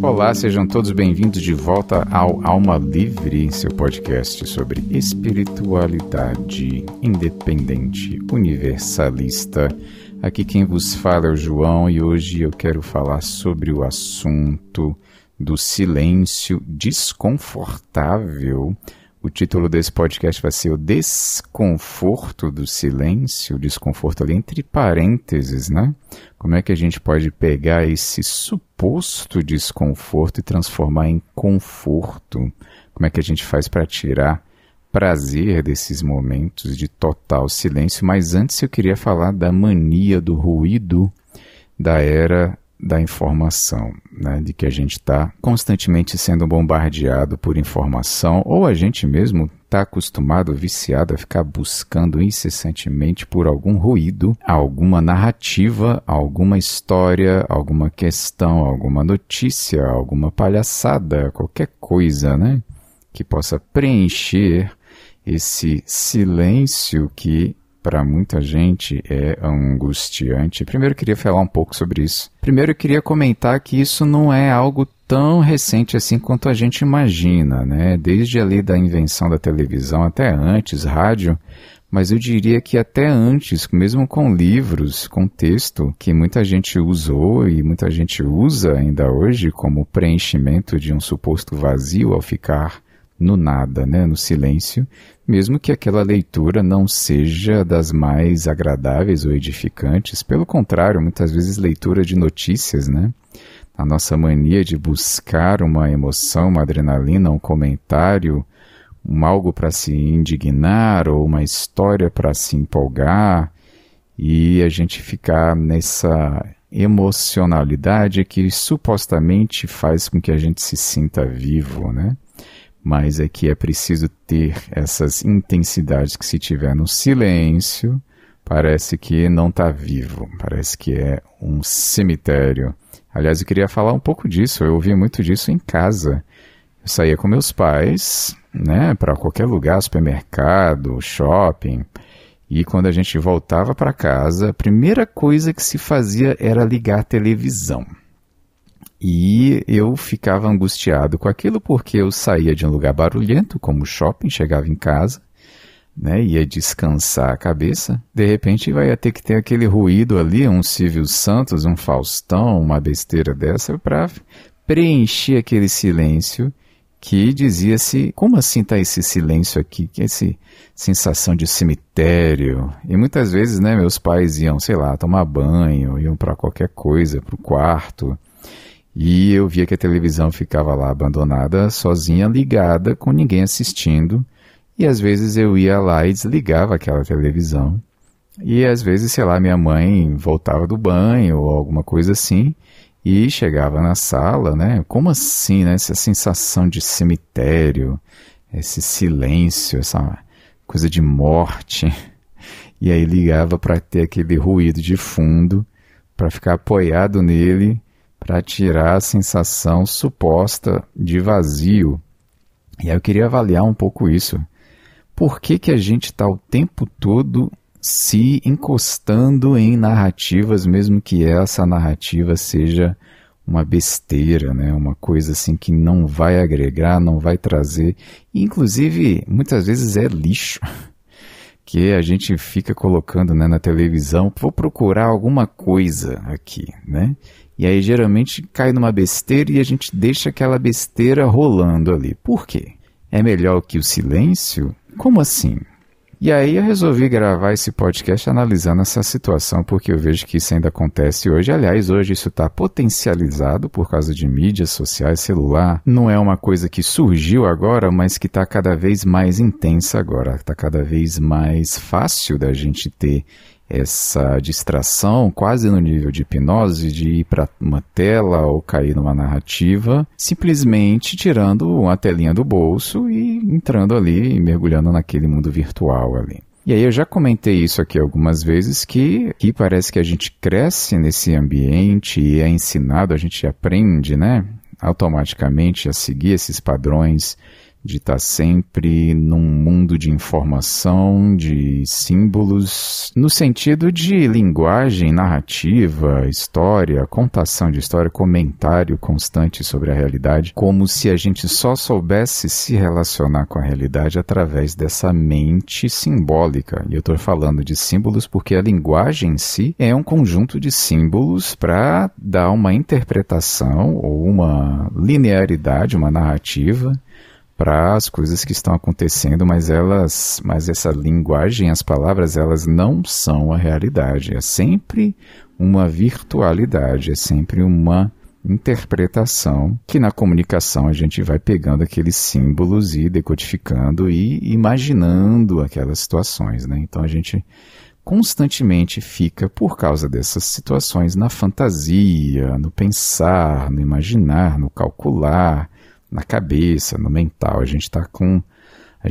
Olá, sejam todos bem-vindos de volta ao Alma Livre, seu podcast sobre espiritualidade independente, universalista. Aqui quem vos fala é o João e hoje eu quero falar sobre o assunto do silêncio desconfortável. O título desse podcast vai ser o desconforto do silêncio, desconforto ali entre parênteses, né? Como é que a gente pode pegar esse suposto desconforto e transformar em conforto? Como é que a gente faz para tirar prazer desses momentos de total silêncio? Mas antes eu queria falar da mania do ruído da era da informação, né? De que a gente está constantemente sendo bombardeado por informação, ou a gente mesmo está acostumado, viciado a ficar buscando incessantemente por algum ruído, alguma narrativa, alguma história, alguma questão, alguma notícia, alguma palhaçada, qualquer coisa, né? Que possa preencher esse silêncio que para muita gente é angustiante. Primeiro eu queria falar um pouco sobre isso. Primeiro eu queria comentar que isso não é algo tão recente assim quanto a gente imagina, né? Desde ali da invenção da televisão até antes, rádio, mas eu diria que até antes, mesmo com livros, com texto, que muita gente usou e muita gente usa ainda hoje como preenchimento de um suposto vazio ao ficar no nada, né? No silêncio, mesmo que aquela leitura não seja das mais agradáveis ou edificantes. Pelo contrário, muitas vezes leitura de notícias, né? A nossa mania de buscar uma emoção, uma adrenalina, um comentário, algo para se indignar ou uma história para se empolgar e a gente ficar nessa emocionalidade que supostamente faz com que a gente se sinta vivo, né? Mas é que é preciso ter essas intensidades que se tiver no silêncio, parece que não está vivo, parece que é um cemitério. Aliás, eu queria falar um pouco disso, eu ouvia muito disso em casa. Eu saía com meus pais, né, para qualquer lugar, supermercado, shopping, e quando a gente voltava para casa, a primeira coisa que se fazia era ligar a televisão. E eu ficava angustiado com aquilo porque eu saía de um lugar barulhento, como o shopping, chegava em casa, né, ia descansar a cabeça. De repente vai ter que ter aquele ruído ali, um Silvio Santos, um Faustão, uma besteira dessa, para preencher aquele silêncio que dizia-se, como assim está esse silêncio aqui, que essa sensação de cemitério? E muitas vezes, né, meus pais iam, sei lá, tomar banho, iam para qualquer coisa, para o quarto. E eu via que a televisão ficava lá abandonada, sozinha, ligada, com ninguém assistindo. E às vezes eu ia lá e desligava aquela televisão. E às vezes, sei lá, minha mãe voltava do banho ou alguma coisa assim e chegava na sala, né? Como assim, né? Essa sensação de cemitério, esse silêncio, essa coisa de morte. E aí ligava para ter aquele ruído de fundo, para ficar apoiado nele, para tirar a sensação suposta de vazio. E aí eu queria avaliar um pouco isso. Por que que a gente está o tempo todo se encostando em narrativas, mesmo que essa narrativa seja uma besteira, né? Uma coisa assim que não vai agregar, não vai trazer. E, inclusive, muitas vezes é lixo que a gente fica colocando, né, na televisão. Vou procurar alguma coisa aqui, né? E aí geralmente cai numa besteira e a gente deixa aquela besteira rolando ali. Por quê? É melhor que o silêncio? Como assim? E aí eu resolvi gravar esse podcast analisando essa situação, porque eu vejo que isso ainda acontece hoje. Aliás, hoje isso está potencializado por causa de mídias sociais, celular. Não é uma coisa que surgiu agora, mas que está cada vez mais intensa agora. Está cada vez mais fácil da gente ter essa distração, quase no nível de hipnose, de ir para uma tela ou cair numa narrativa, simplesmente tirando uma telinha do bolso e entrando ali e mergulhando naquele mundo virtual ali. E aí eu já comentei isso aqui algumas vezes, que parece que a gente cresce nesse ambiente e é ensinado, a gente aprende, né, automaticamente a seguir esses padrões de estar sempre num mundo de informação, de símbolos, no sentido de linguagem, narrativa, história, contação de história, comentário constante sobre a realidade, como se a gente só soubesse se relacionar com a realidade através dessa mente simbólica. E eu estou falando de símbolos porque a linguagem em si é um conjunto de símbolos para dar uma interpretação ou uma linearidade, uma narrativa para as coisas que estão acontecendo, mas essa linguagem, as palavras, elas não são a realidade. É sempre uma virtualidade, é sempre uma interpretação que na comunicação a gente vai pegando aqueles símbolos e decodificando e imaginando aquelas situações, né? Então a gente constantemente fica, por causa dessas situações, na fantasia, no pensar, no imaginar, no calcular, na cabeça, no mental. A gente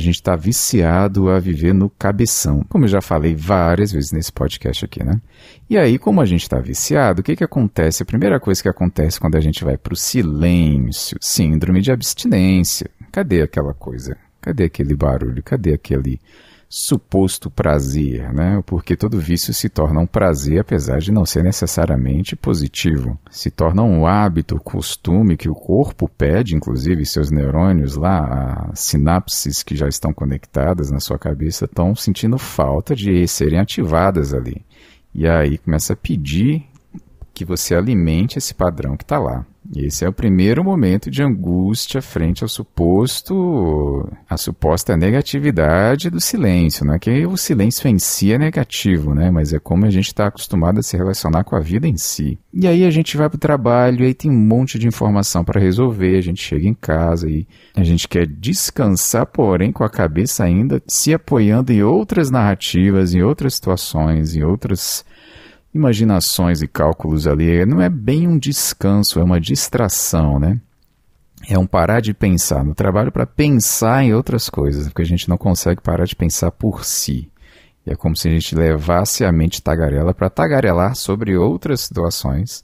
está viciado a viver no cabeção, como eu já falei várias vezes nesse podcast aqui, né? E aí, como a gente está viciado, o que acontece? A primeira coisa que acontece quando a gente vai para o silêncio, síndrome de abstinência. Cadê aquela coisa? Cadê aquele barulho? Cadê aquele suposto prazer, né? Porque todo vício se torna um prazer, apesar de não ser necessariamente positivo. Se torna um hábito, costume que o corpo pede, inclusive seus neurônios lá, as sinapses que já estão conectadas na sua cabeça estão sentindo falta de serem ativadas ali. E aí começa a pedir que você alimente esse padrão que está lá. E esse é o primeiro momento de angústia frente à suposta negatividade do silêncio, né? Que o silêncio em si é negativo, né? Mas é como a gente está acostumado a se relacionar com a vida em si. E aí a gente vai para o trabalho, e aí tem um monte de informação para resolver, a gente chega em casa e a gente quer descansar, porém com a cabeça ainda se apoiando em outras narrativas, em outras situações, em outras imaginações e cálculos ali. Não é bem um descanso, é uma distração, né? É um parar de pensar no trabalho para pensar em outras coisas, porque a gente não consegue parar de pensar por si. E é como se a gente levasse a mente tagarela para tagarelar sobre outras situações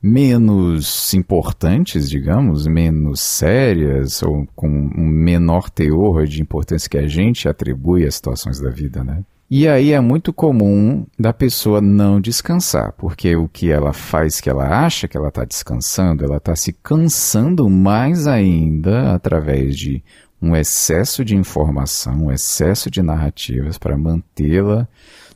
menos importantes, digamos, menos sérias, ou com um menor teor de importância que a gente atribui às situações da vida, né? E aí é muito comum da pessoa não descansar, porque o que ela faz, que ela acha que ela está descansando, ela está se cansando mais ainda através de um excesso de informação, um excesso de narrativas para mantê-la,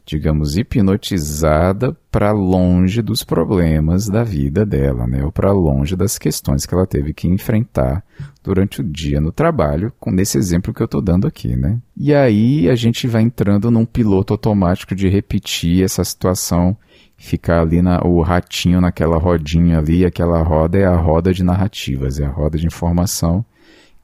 digamos, hipnotizada para longe dos problemas da vida dela, né? Ou para longe das questões que ela teve que enfrentar durante o dia no trabalho, nesse exemplo que eu estou dando aqui, né? E aí a gente vai entrando num piloto automático de repetir essa situação, ficar ali o ratinho naquela rodinha ali, aquela roda é a roda de narrativas, é a roda de informação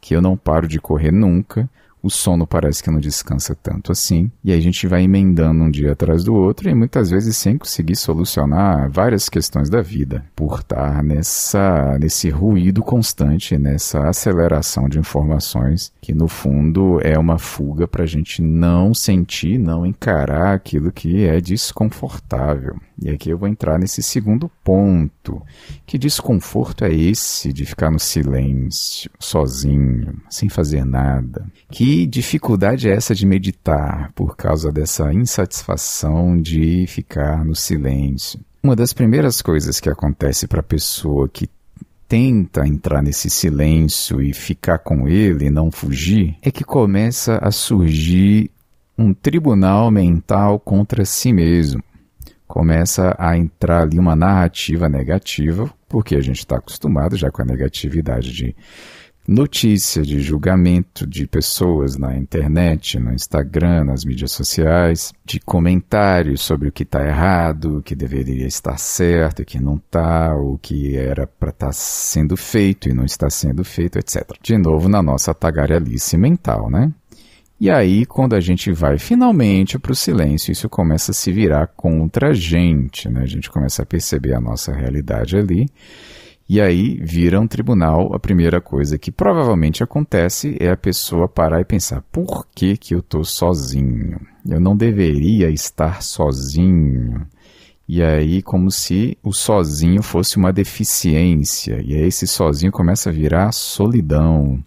que eu não paro de correr nunca. O sono parece que não descansa tanto assim, e aí a gente vai emendando um dia atrás do outro e muitas vezes sem conseguir solucionar várias questões da vida, por estar nesse ruído constante, nessa aceleração de informações, que no fundo é uma fuga para a gente não sentir, não encarar aquilo que é desconfortável. E aqui eu vou entrar nesse segundo ponto. Que desconforto é esse de ficar no silêncio, sozinho, sem fazer nada? Que dificuldade é essa de meditar por causa dessa insatisfação de ficar no silêncio? Uma das primeiras coisas que acontece para a pessoa que tenta entrar nesse silêncio e ficar com ele e não fugir, é que começa a surgir um tribunal mental contra si mesmo. Começa a entrar ali uma narrativa negativa, porque a gente está acostumado já com a negatividade de notícia, de julgamento de pessoas na internet, no Instagram, nas mídias sociais, de comentários sobre o que está errado, o que deveria estar certo e que não está, o que era para estar sendo feito e não está sendo feito, etc. De novo, na nossa tagarelice mental, né? E aí, quando a gente vai finalmente para o silêncio, isso começa a se virar contra a gente, né? A gente começa a perceber a nossa realidade ali. E aí vira um tribunal. A primeira coisa que provavelmente acontece é a pessoa parar e pensar: por que que eu estou sozinho? Eu não deveria estar sozinho. E aí como se o sozinho fosse uma deficiência. E aí esse sozinho começa a virar solidão.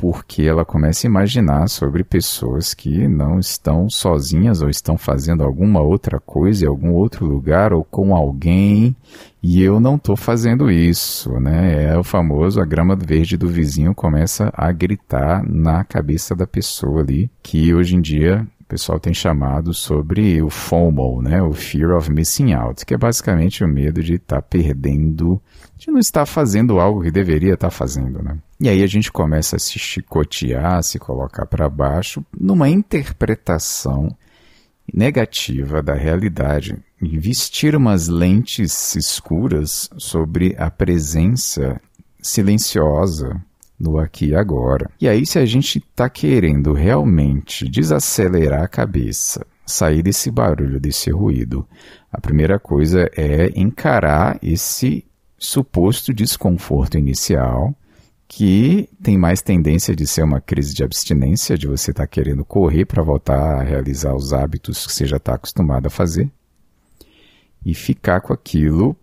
porque ela começa a imaginar sobre pessoas que não estão sozinhas ou estão fazendo alguma outra coisa em algum outro lugar ou com alguém, e eu não estou fazendo isso, né? É o famoso, a grama verde do vizinho começa a gritar na cabeça da pessoa ali, que hoje em dia o pessoal tem chamado sobre o FOMO, né? O Fear of Missing Out, que é basicamente o medo de estar perdendo, de não estar fazendo algo que deveria estar fazendo, né? E aí a gente começa a se chicotear, a se colocar para baixo, numa interpretação negativa da realidade, e vestir umas lentes escuras sobre a presença silenciosa no aqui e agora. E aí, se a gente está querendo realmente desacelerar a cabeça, sair desse barulho, desse ruído, a primeira coisa é encarar esse suposto desconforto inicial, que tem mais tendência de ser uma crise de abstinência, de você estar querendo correr para voltar a realizar os hábitos que você já está acostumado a fazer, e ficar com aquilo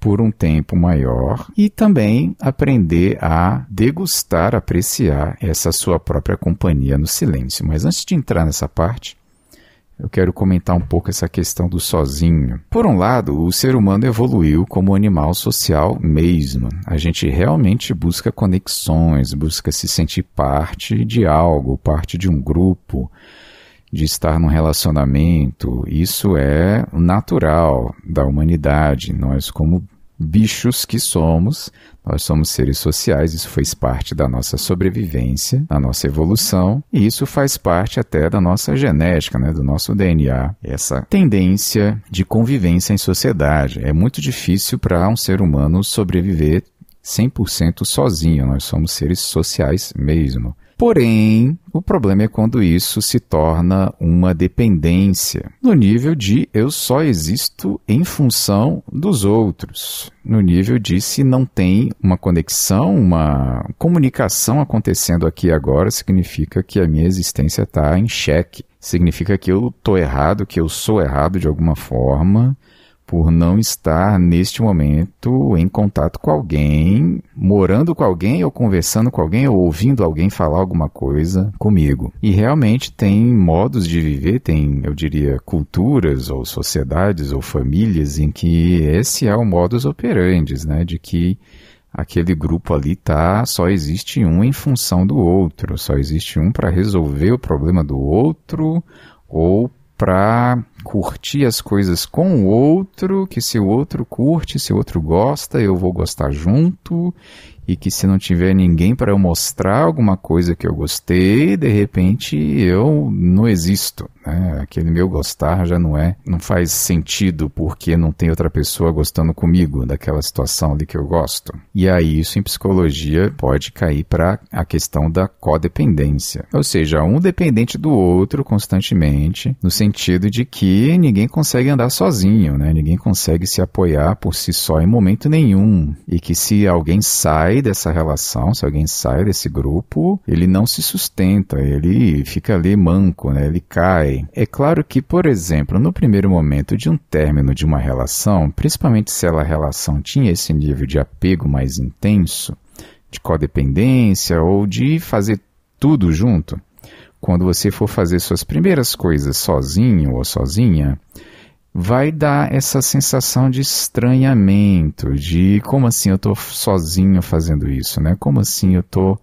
por um tempo maior, e também aprender a degustar, apreciar essa sua própria companhia no silêncio. Mas antes de entrar nessa parte, eu quero comentar um pouco essa questão do sozinho. Por um lado, o ser humano evoluiu como animal social mesmo. A gente realmente busca conexões, busca se sentir parte de algo, parte de um grupo, de estar num relacionamento. Isso é natural da humanidade. Nós, como bichos que somos, nós somos seres sociais, isso faz parte da nossa sobrevivência, da nossa evolução, e isso faz parte até da nossa genética, né, do nosso DNA, essa tendência de convivência em sociedade. É muito difícil para um ser humano sobreviver 100% sozinho, nós somos seres sociais mesmo. Porém, o problema é quando isso se torna uma dependência, no nível de eu só existo em função dos outros, no nível de se não tem uma conexão, uma comunicação acontecendo aqui e agora, significa que a minha existência está em xeque, significa que eu estou errado, que eu sou errado de alguma forma, por não estar neste momento em contato com alguém, morando com alguém ou conversando com alguém ou ouvindo alguém falar alguma coisa comigo. E realmente tem modos de viver, tem, eu diria, culturas ou sociedades ou famílias em que esse é o modus operandi, né, de que aquele grupo ali só existe um em função do outro, só existe um para resolver o problema do outro ou para curtir as coisas com o outro, que se o outro curte, se o outro gosta, eu vou gostar junto, e que se não tiver ninguém para eu mostrar alguma coisa que eu gostei, de repente eu não existo, né? Aquele meu gostar já não faz sentido porque não tem outra pessoa gostando comigo daquela situação ali que eu gosto. E aí isso em psicologia pode cair para a questão da codependência, ou seja, um dependente do outro constantemente, no sentido de que ninguém consegue andar sozinho, né? Ninguém consegue se apoiar por si só em momento nenhum, e que se alguém sai dessa relação, se alguém sai desse grupo, ele não se sustenta, ele fica ali manco, né? Ele cai. É claro que, por exemplo, no primeiro momento de um término de uma relação, principalmente se a relação tinha esse nível de apego mais intenso, de codependência ou de fazer tudo junto, quando você for fazer suas primeiras coisas sozinho ou sozinha, vai dar essa sensação de estranhamento, de como assim eu estou sozinho fazendo isso, né? Como assim eu estou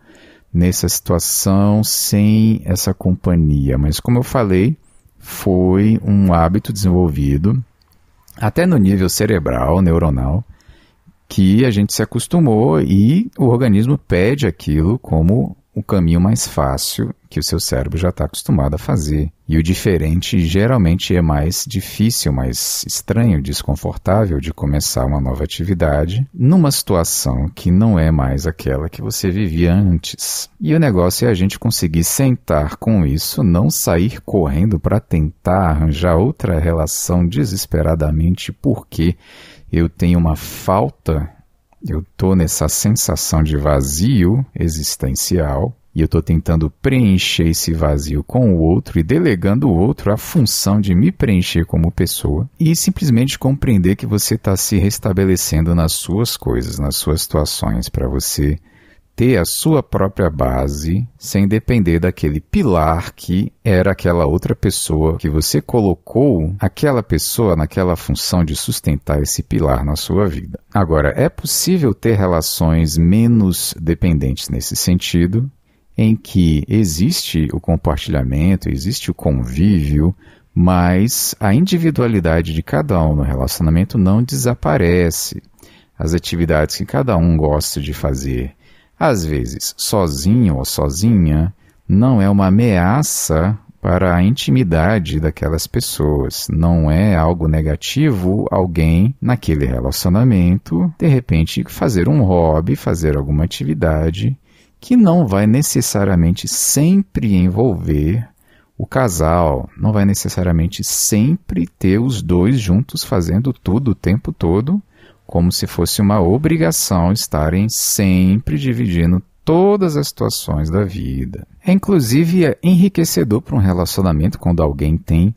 nessa situação sem essa companhia? Mas como eu falei, foi um hábito desenvolvido, até no nível cerebral, neuronal, que a gente se acostumou e o organismo pede aquilo como o caminho mais fácil que o seu cérebro já está acostumado a fazer. E o diferente geralmente é mais difícil, mais estranho, desconfortável de começar uma nova atividade numa situação que não é mais aquela que você vivia antes. E o negócio é a gente conseguir sentar com isso, não sair correndo para tentar arranjar outra relação desesperadamente porque eu tenho uma falta. Eu estou nessa sensação de vazio existencial e eu estou tentando preencher esse vazio com o outro e delegando o outro a função de me preencher como pessoa e simplesmente compreender que você está se restabelecendo nas suas coisas, nas suas situações, para você ter a sua própria base sem depender daquele pilar que era aquela outra pessoa que você colocou aquela pessoa naquela função de sustentar esse pilar na sua vida. Agora, é possível ter relações menos dependentes nesse sentido, em que existe o compartilhamento, existe o convívio, mas a individualidade de cada um no relacionamento não desaparece. As atividades que cada um gosta de fazer, às vezes sozinho ou sozinha, não é uma ameaça para a intimidade daquelas pessoas. Não é algo negativo alguém naquele relacionamento, de repente, fazer um hobby, fazer alguma atividade que não vai necessariamente sempre envolver o casal, não vai necessariamente sempre ter os dois juntos fazendo tudo o tempo todo, como se fosse uma obrigação estarem sempre dividindo todas as situações da vida. É inclusive enriquecedor para um relacionamento quando alguém tem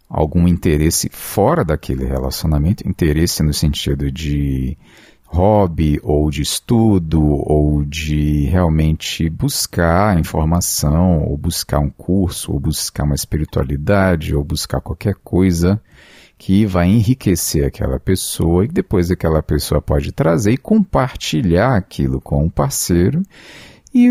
algum interesse fora daquele relacionamento, interesse no sentido de hobby, ou de estudo, ou de realmente buscar informação, ou buscar um curso, ou buscar uma espiritualidade, ou buscar qualquer coisa que vai enriquecer aquela pessoa e depois aquela pessoa pode trazer e compartilhar aquilo com o parceiro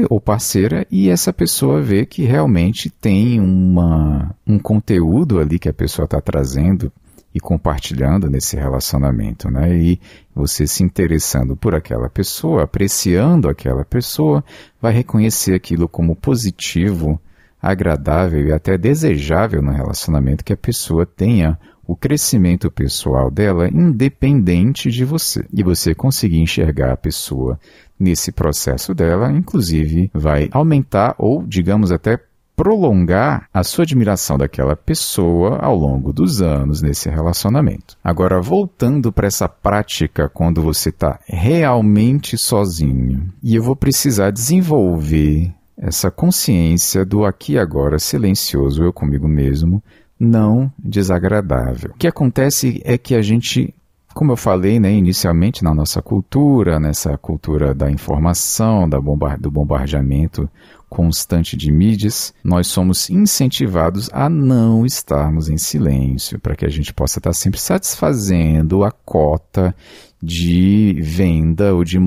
ou parceira, e essa pessoa vê que realmente tem um conteúdo ali que a pessoa está trazendo e compartilhando nesse relacionamento, né? E você se interessando por aquela pessoa, apreciando aquela pessoa, vai reconhecer aquilo como positivo, agradável e até desejável no relacionamento, que a pessoa tenha o crescimento pessoal dela independente de você. E você conseguir enxergar a pessoa nesse processo dela, inclusive, vai aumentar ou, digamos, até prolongar a sua admiração daquela pessoa ao longo dos anos nesse relacionamento. Agora, voltando para essa prática quando você está realmente sozinho, e eu vou precisar desenvolver essa consciência do aqui e agora silencioso, eu comigo mesmo, não desagradável. O que acontece é que a gente, como eu falei, né, inicialmente na nossa cultura, nessa cultura da informação, do bombardeamento constante de mídias, nós somos incentivados a não estarmos em silêncio, para que a gente possa estar sempre satisfazendo a cota de venda ou de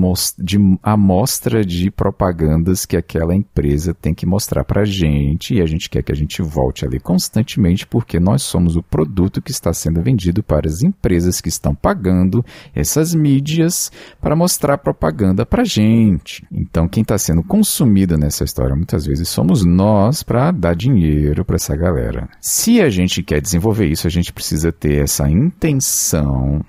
amostra de propagandas que aquela empresa tem que mostrar para a gente, e a gente quer que a gente volte ali constantemente, porque nós somos o produto que está sendo vendido para as empresas que estão pagando essas mídias para mostrar propaganda para a gente. Então, quem está sendo consumido nessa história muitas vezes somos nós, para dar dinheiro para essa galera. Se a gente quer desenvolver isso, a gente precisa ter essa intenção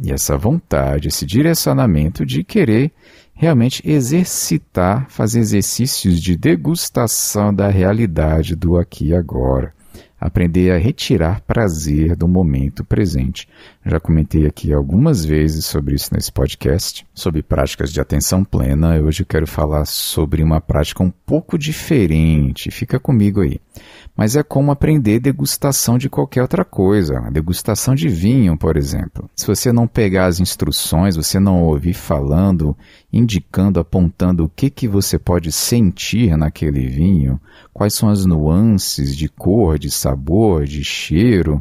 e essa vontade, esse direcionamento de querer realmente exercitar, fazer exercícios de degustação da realidade do aqui e agora. Aprender a retirar prazer do momento presente. Já comentei aqui algumas vezes sobre isso nesse podcast, sobre práticas de atenção plena. Hoje eu quero falar sobre uma prática um pouco diferente. Fica comigo aí. Mas é como aprender degustação de qualquer outra coisa. A degustação de vinho, por exemplo. Se você não pegar as instruções, você não ouvir falando, indicando, apontando o que você pode sentir naquele vinho, quais são as nuances de cor, de sabor, de cheiro.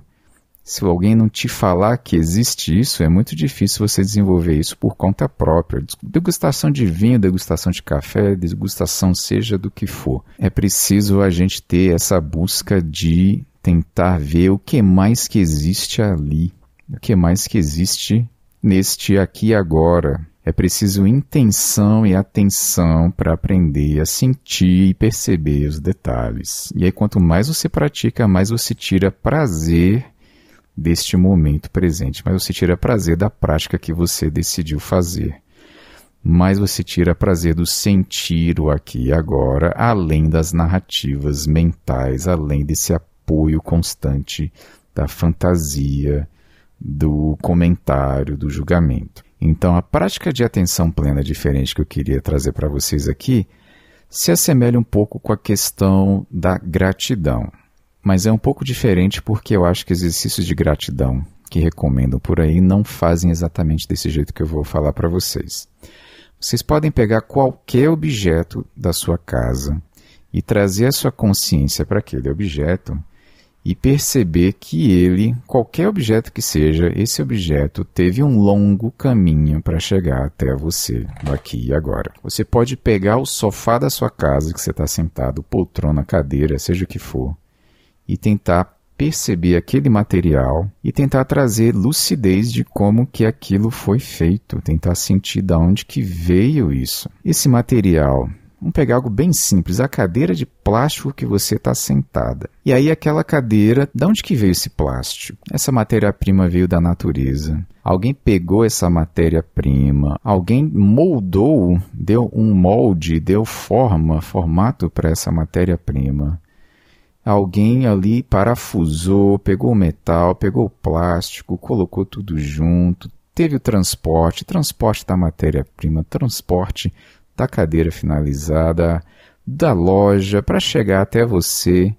Se alguém não te falar que existe isso, é muito difícil você desenvolver isso por conta própria. Degustação de vinho, degustação de café, degustação seja do que for. É preciso a gente ter essa busca de tentar ver o que mais que existe ali, o que mais que existe neste aqui e agora. É preciso intenção e atenção para aprender a sentir e perceber os detalhes. E aí, quanto mais você pratica, mais você tira prazer deste momento presente, mais você tira prazer da prática que você decidiu fazer. Mais você tira prazer do sentir o aqui e agora, além das narrativas mentais, além desse apoio constante da fantasia, do comentário, do julgamento. Então, a prática de atenção plena diferente que eu queria trazer para vocês aqui se assemelha um pouco com a questão da gratidão. Mas é um pouco diferente porque eu acho que exercícios de gratidão que recomendam por aí não fazem exatamente desse jeito que eu vou falar para vocês. Vocês podem pegar qualquer objeto da sua casa e trazer a sua consciência para aquele objeto e perceber que ele, qualquer objeto que seja, esse objeto teve um longo caminho para chegar até você, aqui e agora. Você pode pegar o sofá da sua casa que você está sentado, poltrona, cadeira, seja o que for, e tentar perceber aquele material e tentar trazer lucidez de como que aquilo foi feito, tentar sentir de onde que veio isso. Esse material, vamos pegar algo bem simples, a cadeira de plástico que você está sentada. E aí aquela cadeira, de onde que veio esse plástico? Essa matéria-prima veio da natureza. Alguém pegou essa matéria-prima, alguém moldou, deu um molde, deu formato para essa matéria-prima. Alguém ali parafusou, pegou o metal, pegou o plástico, colocou tudo junto, teve o transporte da matéria-prima, transporte da cadeira finalizada, da loja, para chegar até você.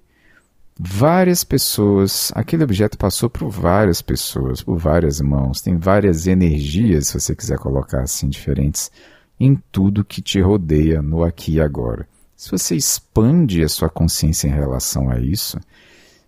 Várias pessoas, aquele objeto passou por várias pessoas, por várias mãos, tem várias energias, se você quiser colocar assim, diferentes, em tudo que te rodeia no aqui e agora. Se você expande a sua consciência em relação a isso,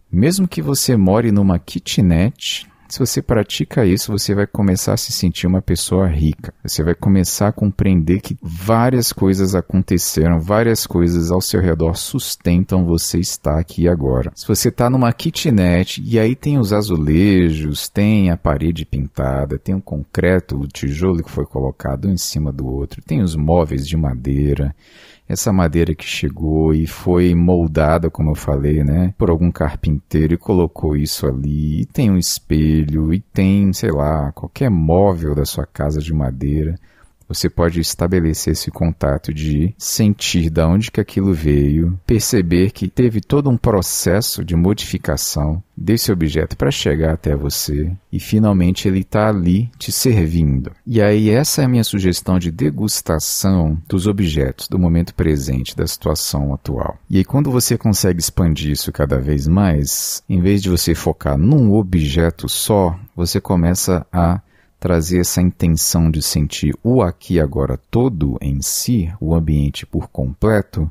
mesmo que você more numa kitnet, se você pratica isso, você vai começar a se sentir uma pessoa rica. Você vai começar a compreender que várias coisas aconteceram, várias coisas ao seu redor sustentam você estar aqui e agora. Se você está numa kitnet e aí tem os azulejos, tem a parede pintada, tem o concreto, o tijolo que foi colocado um em cima do outro, tem os móveis de madeira, essa madeira que chegou e foi moldada, como eu falei, né, por algum carpinteiro e colocou isso ali, e tem um espelho, e tem, sei lá, qualquer móvel da sua casa de madeira. Você pode estabelecer esse contato de sentir de onde que aquilo veio, perceber que teve todo um processo de modificação desse objeto para chegar até você e finalmente ele está ali te servindo. E aí essa é a minha sugestão de degustação dos objetos, do momento presente, da situação atual. E aí quando você consegue expandir isso cada vez mais, em vez de você focar num objeto só, você começa a trazer essa intenção de sentir o aqui e agora todo em si, o ambiente por completo,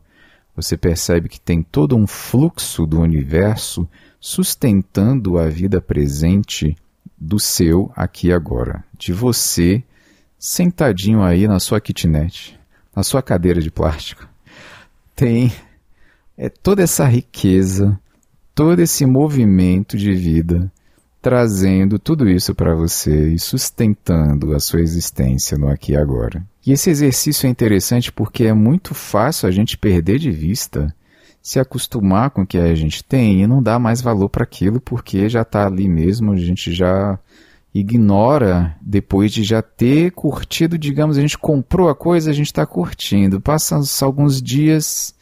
você percebe que tem todo um fluxo do universo sustentando a vida presente do seu aqui e agora, de você sentadinho aí na sua kitnet, na sua cadeira de plástico. Tem toda essa riqueza, todo esse movimento de vida, trazendo tudo isso para você e sustentando a sua existência no aqui e agora. E esse exercício é interessante porque é muito fácil a gente perder de vista, se acostumar com o que a gente tem e não dar mais valor para aquilo porque já está ali mesmo, a gente já ignora depois de já ter curtido, digamos, a gente comprou a coisa, a gente está curtindo, passam alguns dias,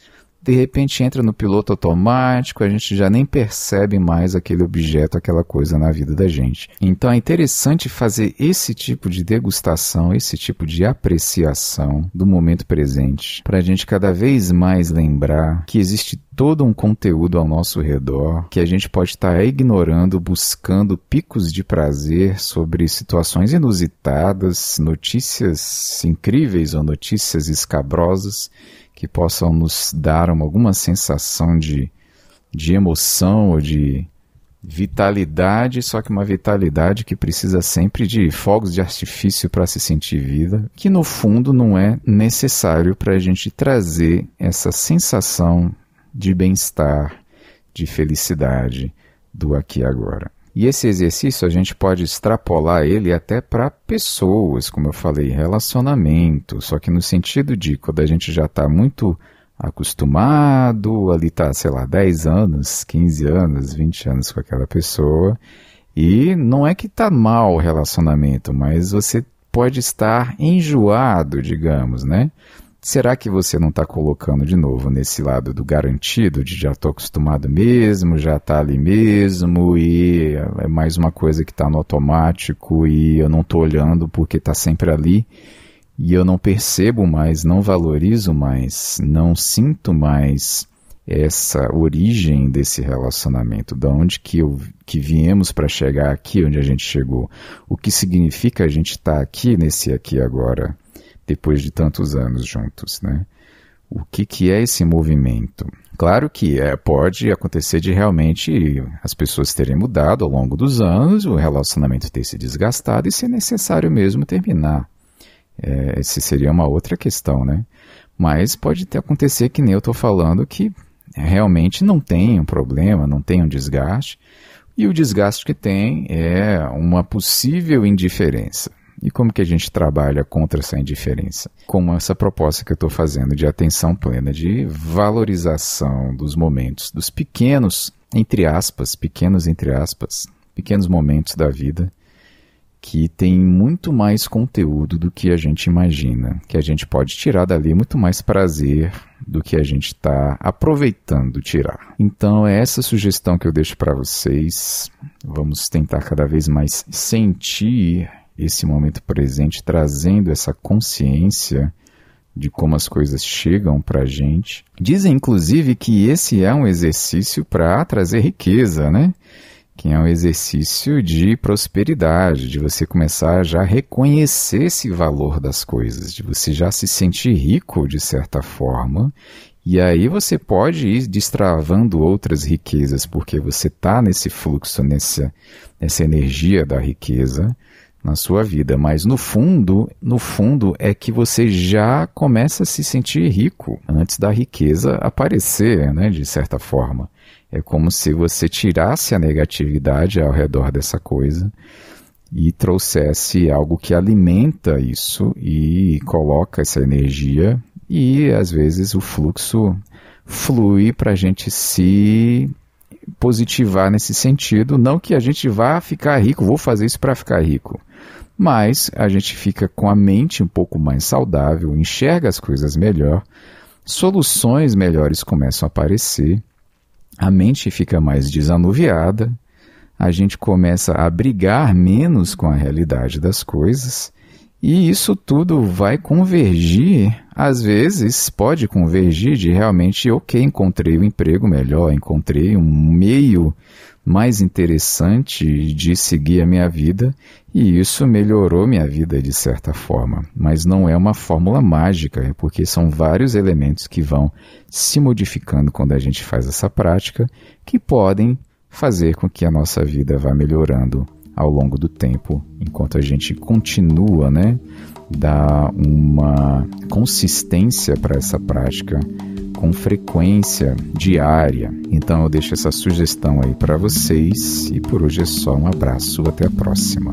de repente entra no piloto automático, a gente já nem percebe mais aquele objeto, aquela coisa na vida da gente. Então é interessante fazer esse tipo de degustação, esse tipo de apreciação do momento presente, para a gente cada vez mais lembrar que existe todo um conteúdo ao nosso redor, que a gente pode estar ignorando, buscando picos de prazer sobre situações inusitadas, notícias incríveis ou notícias escabrosas, que possam nos dar alguma sensação de emoção ou de vitalidade, só que uma vitalidade que precisa sempre de fogos de artifício para se sentir vida, que no fundo não é necessário para a gente trazer essa sensação de bem-estar, de felicidade do aqui e agora. E esse exercício a gente pode extrapolar ele até para pessoas, como eu falei, relacionamento, só que no sentido de quando a gente já está muito acostumado, ali está, sei lá, 10 anos, 15 anos, 20 anos com aquela pessoa, e não é que está mal o relacionamento, mas você pode estar enjoado, digamos, né? Será que você não está colocando de novo nesse lado do garantido, de já estou acostumado mesmo, já está ali mesmo e é mais uma coisa que está no automático e eu não estou olhando porque está sempre ali e eu não percebo mais, não valorizo mais, não sinto mais essa origem desse relacionamento, de onde que viemos para chegar aqui onde a gente chegou, o que significa a gente estar aqui nesse aqui agora depois de tantos anos juntos, né? O que é esse movimento? Claro que pode acontecer de realmente as pessoas terem mudado ao longo dos anos, o relacionamento ter se desgastado e ser necessário mesmo terminar. Essa seria uma outra questão, né? Mas pode acontecer que nem eu estou falando, que realmente não tem um problema, não tem um desgaste, e o desgaste que tem é uma possível indiferença. E como que a gente trabalha contra essa indiferença? Com essa proposta que eu estou fazendo de atenção plena, de valorização dos momentos, dos pequenos momentos da vida, que tem muito mais conteúdo do que a gente imagina, que a gente pode tirar dali muito mais prazer do que a gente está aproveitando tirar. Então é essa sugestão que eu deixo para vocês. Vamos tentar cada vez mais sentir esse momento presente, trazendo essa consciência de como as coisas chegam para a gente. Dizem, inclusive, que esse é um exercício para trazer riqueza, né? Que é um exercício de prosperidade, de você começar a já reconhecer esse valor das coisas, de você já se sentir rico, de certa forma, e aí você pode ir destravando outras riquezas, porque você está nesse fluxo, nessa energia da riqueza, na sua vida, mas no fundo é que você já começa a se sentir rico antes da riqueza aparecer, né, de certa forma. É como se você tirasse a negatividade ao redor dessa coisa e trouxesse algo que alimenta isso e coloca essa energia, e às vezes o fluxo flui para a gente se positivar nesse sentido. Não que a gente vá ficar rico, vou fazer isso para ficar rico, mas a gente fica com a mente um pouco mais saudável, enxerga as coisas melhor, soluções melhores começam a aparecer, a mente fica mais desanuviada, a gente começa a brigar menos com a realidade das coisas, e isso tudo vai convergir, às vezes pode convergir de realmente, ok, encontrei um emprego melhor, encontrei um meio mais interessante de seguir a minha vida, e isso melhorou minha vida de certa forma. Mas não é uma fórmula mágica, porque são vários elementos que vão se modificando quando a gente faz essa prática, que podem fazer com que a nossa vida vá melhorando ao longo do tempo, enquanto a gente continua, né, dar uma consistência para essa prática com frequência diária. Então eu deixo essa sugestão aí para vocês, e por hoje é só. Um abraço, até a próxima.